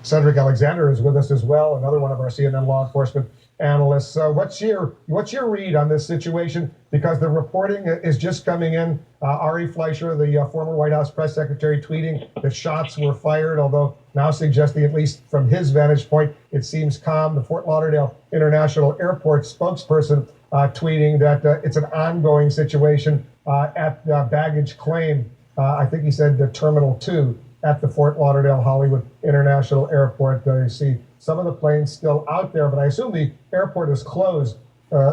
Cedric Alexander is with us as well, another one of our CNN law enforcement analysts. What's your read on this situation? Because the reporting is just coming in. Ari Fleischer, the former White House press secretary, tweeting that shots were fired, although now suggesting, at least from his vantage point, it seems calm. The Fort Lauderdale International Airport spokesperson tweeting that it's an ongoing situation at baggage claim. I think he said Terminal 2 at the Fort Lauderdale Hollywood International Airport. You see some of the planes still out there, but I assume the airport is closed.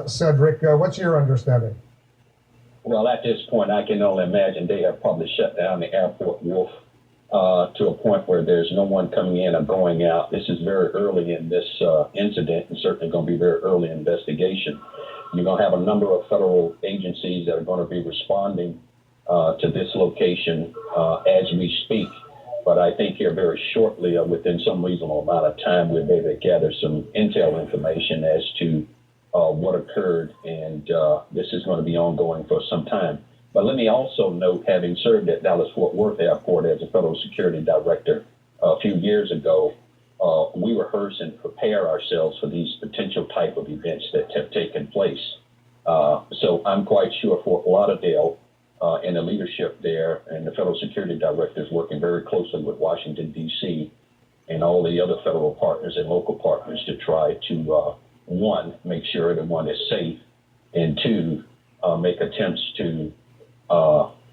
Cedric, what's your understanding? Well, at this point, I can only imagine they have probably shut down the airport, Wolf, to a point where there's no one coming in or going out. This is very early in this incident, and certainly going to be very early investigation. You're going to have a number of federal agencies that are going to be responding to this location as we speak. But I think here very shortly, within some reasonable amount of time, we'll be able to gather some intel information as to what occurred. And this is going to be ongoing for some time. But let me also note, having served at Dallas-Fort Worth Airport as a federal security director a few years ago, we rehearse and prepare ourselves for these potential type of events that have taken place. So I'm quite sure Fort Lauderdale and the leadership there and the federal security directors working very closely with Washington, D.C. and all the other federal partners and local partners to try to, one, make sure everyone is safe, and two, make attempts to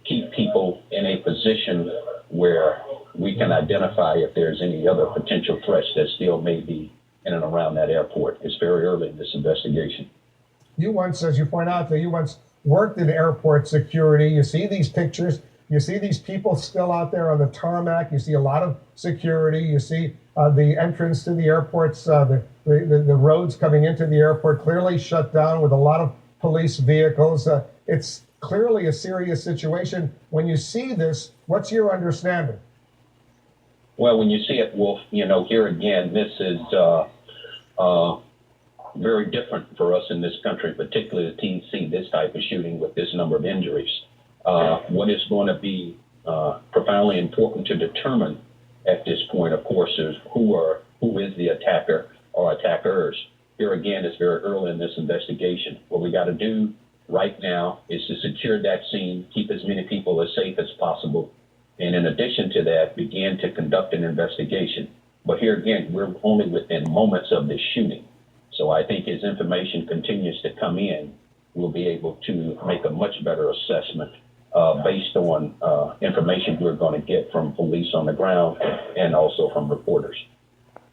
keep people in a position where we can identify if there's any other potential threats that still may be in and around that airport. It's very early in this investigation. You once, as you point out, that you once worked in airport security. You see these pictures. You see these people still out there on the tarmac. You see a lot of security. You see the entrance to the airports, the roads coming into the airport clearly shut down with a lot of police vehicles. It's clearly a serious situation. When you see this, what's your understanding? Well, when you see it, Wolf, here again, this is very different for us in this country, particularly to see this type of shooting with this number of injuries. What is going to be profoundly important to determine at this point, of course, is who is the attacker or attackers. Here again, it's very early in this investigation. What we got to do right now is to secure that scene, keep as many people as safe as possible, and in addition to that, begin to conduct an investigation. But here again, we're only within moments of this shooting. So I think as information continues to come in, we'll be able to make a much better assessment based on information we're going to get from police on the ground and also from reporters.